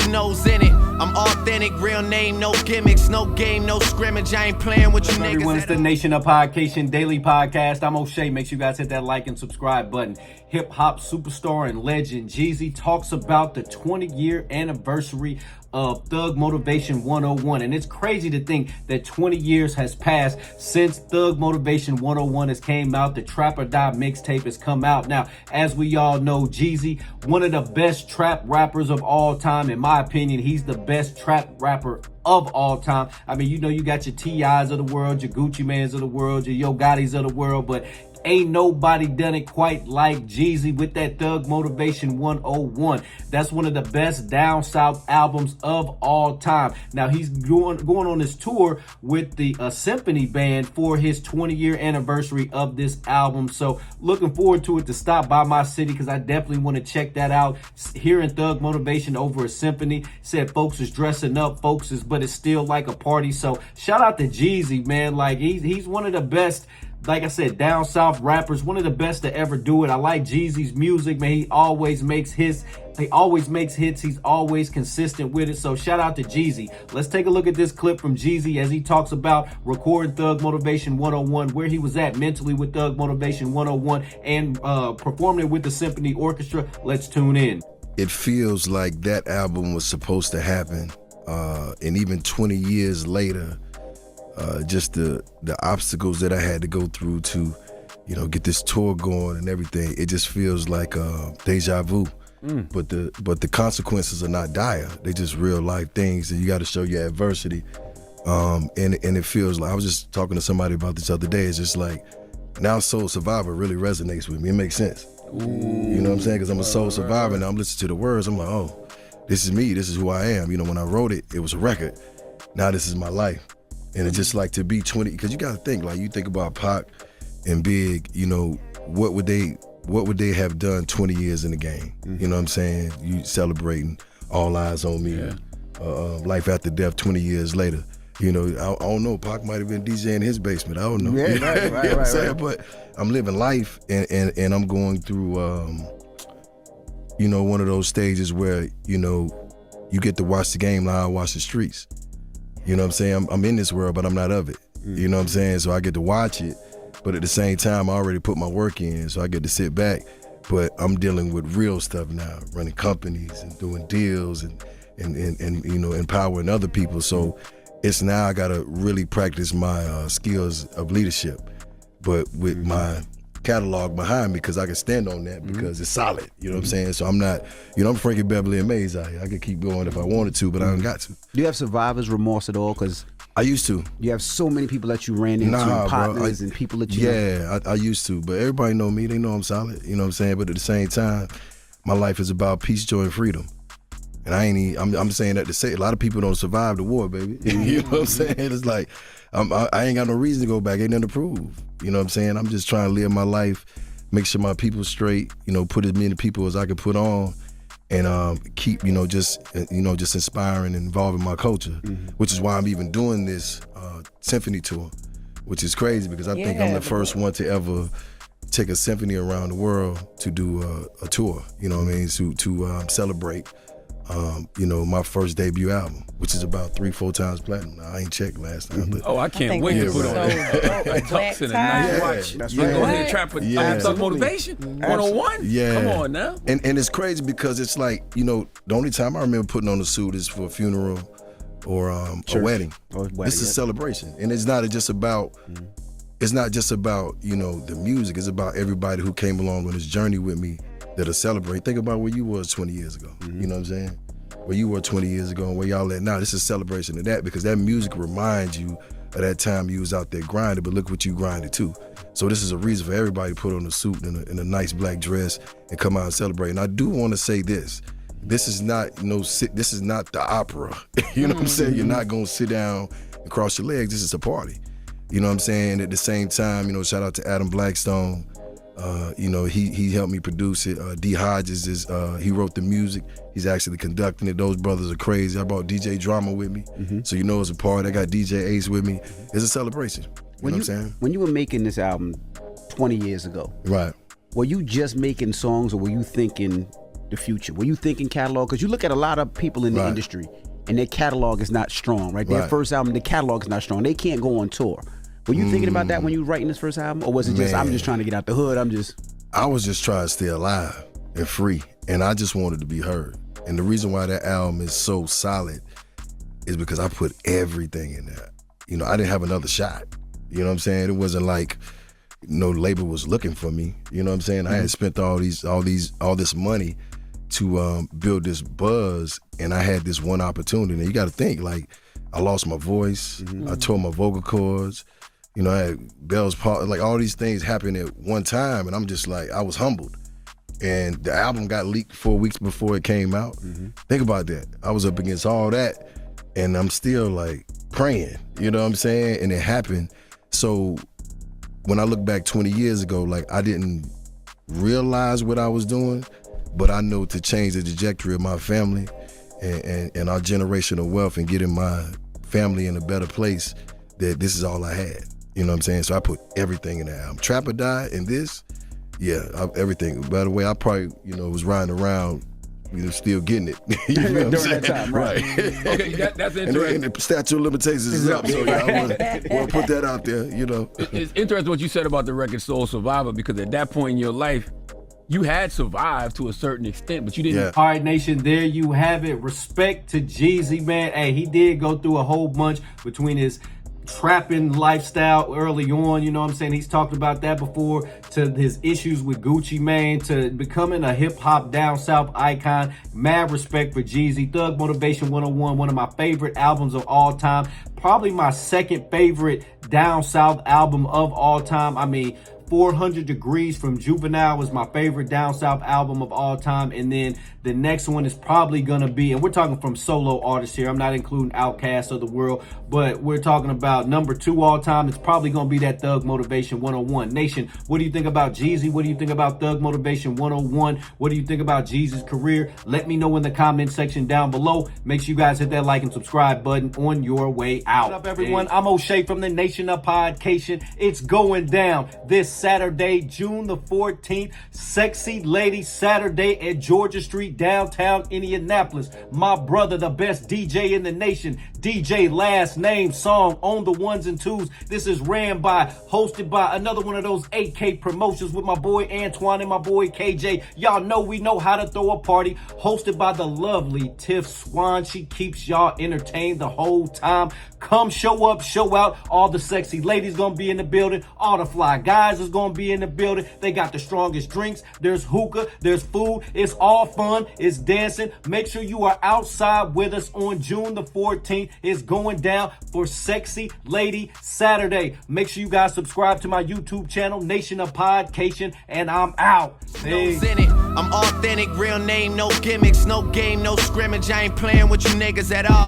your nose in it. I'm authentic, real name, no gimmicks, no game, no scrimmage. I ain't playing with you niggas. Everyone, it's the Nation of Podcation Daily Podcast. I'm O'Shea. Make sure you guys hit that like and subscribe button. Hip hop superstar and legend Jeezy talks about the 20-year anniversary of Thug Motivation 101. And it's crazy to think that 20 years has passed since Thug Motivation 101 has came out. The Trap or Die mixtape has come out. Now, as we all know, Jeezy, one of the best trap rappers of all time. In my opinion, he's the best trap rapper of all time. I mean, you know, you got your T.I.s of the world, your Gucci Mans of the world, your Yo Gottis of the world, but ain't nobody done it quite like Jeezy with that Thug Motivation 101. That's one of the best down south albums of all time. Now he's going on this tour with the symphony band for his 20-year anniversary of this album. So looking forward to it, to stop by my city, because I definitely want to check that out. Hearing Thug Motivation over a symphony, said folks is dressing up, but it's still like a party. So shout out to Jeezy, man. Like he's one of the best, like I said, down south rappers, one of the best to ever do it. I like Jeezy's music, man. He always makes hits. He's always consistent with it. So shout out to Jeezy. Let's take a look at this clip from Jeezy as he talks about recording Thug Motivation 101, where he was at mentally with Thug Motivation 101 and performing it with the symphony orchestra. Let's tune in. It feels like that album was supposed to happen. And even 20 years later, just the obstacles that I had to go through to, you know, get this tour going and everything, it just feels like deja vu. But the consequences are not dire. They just real life things, and you got to show your adversity. And it feels like, I was just talking to somebody about this other day. It's just like, now Soul Survivor really resonates with me. It makes sense. Ooh. You know what I'm saying? Because I'm a soul survivor, and I'm listening to the words. I'm like, oh, this is me. This is who I am. You know, when I wrote it, it was a record. Now this is my life. And it's just like to be 20, because you got to think, like, you think about Pac and Big, you know, what would they have done 20 years in the game? Mm-hmm. You know what I'm saying? You celebrating All Eyes on Me, Life After Death 20 years later. You know, I don't know, Pac might have been DJing in his basement. I don't know. Yeah, you know right, what I'm saying? right. But I'm living life, and I'm going through, you know, one of those stages where, you know, you get to watch the game like I watch the streets. You know what I'm saying? I'm in this world, but I'm not of it. You know what I'm saying? So I get to watch it, but at the same time, I already put my work in, so I get to sit back. But I'm dealing with real stuff now, running companies and doing deals and you know, empowering other people. So it's now I gotta really practice my skills of leadership, but with my catalog behind me, because I can stand on that because it's solid. You know what I'm saying? So I'm not, you know, I'm Frankie Beverly and Maze out here. I could keep going if I wanted to, but I don't got to. Do you have survivor's remorse at all? Because I used to. You have so many people that you ran into, partners and people that you know. I used to, but everybody know me. They know I'm solid. You know what I'm saying? But at the same time, my life is about peace, joy, and freedom. And I'm saying that to say a lot of people don't survive the war, baby. You know what I'm saying? It's like, I ain't got no reason to go back, ain't nothing to prove. You know what I'm saying? I'm just trying to live my life, make sure my people's straight, you know, put as many people as I can put on, and keep, just inspiring and involving my culture, which is why I'm even doing this symphony tour, which is crazy because I think I'm the first one to ever take a symphony around the world to do a tour, you know what I mean, to celebrate my first debut album, which is about 3-4 times platinum. I ain't checked last time. But I can't wait to put on a tux and a nice watch. That's You right. go ahead and try for Thug Motivation 101? Yeah. Come on now. And it's crazy because it's like, the only time I remember putting on a suit is for a funeral or a wedding. This is a celebration. And it's not just about the music. It's about everybody who came along on this journey with me that'll celebrate. Think about where you was 20 years ago. You know what I'm saying? Where you were 20 years ago and where y'all at now. This is a celebration of that because that music reminds you of that time you was out there grinding, but look what you grinded too. So this is a reason for everybody to put on a suit and a nice black dress and come out and celebrate. And I do want to say this. This is not this is not the opera. You know what I'm saying? You're not gonna sit down and cross your legs. This is a party. You know what I'm saying? At the same time, shout out to Adam Blackstone. He helped me produce it. D. Hodges he wrote the music. He's actually conducting it. Those brothers are crazy. I brought DJ Drama with me. So it's a party. I got DJ Ace with me. It's a celebration. You know what I'm saying? When you were making this album 20 years ago, right? Were you just making songs or were you thinking the future? Were you thinking catalog? Because you look at a lot of people in the industry, and their catalog is not strong, right? Their first album, the catalog is not strong. They can't go on tour. Were you thinking about that when you were writing this first album? Or was it just, I'm just trying to get out the hood, I was just trying to stay alive and free, and I just wanted to be heard. And the reason why that album is so solid is because I put everything in there. You know, I didn't have another shot. You know what I'm saying? It wasn't like no label was looking for me. You know what I'm saying? I had spent all this money to build this buzz, and I had this one opportunity. And you got to think, like, I lost my voice, I tore my vocal cords. You know, I had Bell's palsy, like all these things happened at one time, and I'm just like, I was humbled. And the album got leaked 4 weeks before it came out. Think about that. I was up against all that, and I'm still like praying, you know what I'm saying? And it happened. So when I look back 20 years ago, like I didn't realize what I was doing, but I know to change the trajectory of my family and our generational wealth and getting my family in a better place, that this is all I had. You know what I'm saying? So I put everything in the album. Trap or Die and this, everything. By the way, I probably, was riding around, still getting it. You know what I'm saying? That time, right? Okay, that's interesting. And the statute of limitations is up, so I want to put that out there, It's interesting what you said about the record Soul Survivor, because at that point in your life, you had survived to a certain extent, but you didn't. Yeah. All right, Nation, there you have it. Respect to Jeezy, man. Hey, he did go through a whole bunch between his trapping lifestyle early on, you know what I'm saying? He's talked about that before, to his issues with Gucci Mane, to becoming a hip-hop down south icon. Mad respect for Jeezy. Thug Motivation 101, one of my favorite albums of all time. Probably my second favorite down south album of all time. I mean, 400 Degrees from Juvenile was my favorite down south album of all time. And then the next one is probably gonna be, and we're talking from solo artists here, I'm not including Outkast of the world, but we're talking about number 2 all time. It's probably gonna be that Thug Motivation 101. Nation, what do you think about Jeezy? What do you think about Thug Motivation 101? What do you think about Jeezy's career? Let me know in the comment section down below. Make sure you guys hit that like and subscribe button on your way out. What up, everyone? I'm O'Shea from the Nation of Podcation. It's going down this Saturday, June the 14th, Sexy Lady Saturday at Georgia Street, downtown Indianapolis. My brother, the best DJ in the nation, DJ Last Name Song on the ones and twos. This is hosted by another one of those AK promotions with my boy Antoine and my boy KJ. Y'all know we know how to throw a party. Hosted by the lovely Tiff Swan. She keeps y'all entertained the whole time. Come show up, show out. All the sexy ladies gonna be in the building. All the fly guys is gonna be in the building. They got the strongest drinks. There's hookah, there's food. It's all fun. It's dancing. Make sure you are outside with us on June the 14th. It's going down for Sexy Lady Saturday. Make sure you guys subscribe to my YouTube channel, Nation of Podcation, and I'm out. Peace. I'm authentic, real name, no gimmicks, no game, no scrimmage. I ain't playing with you niggas at all.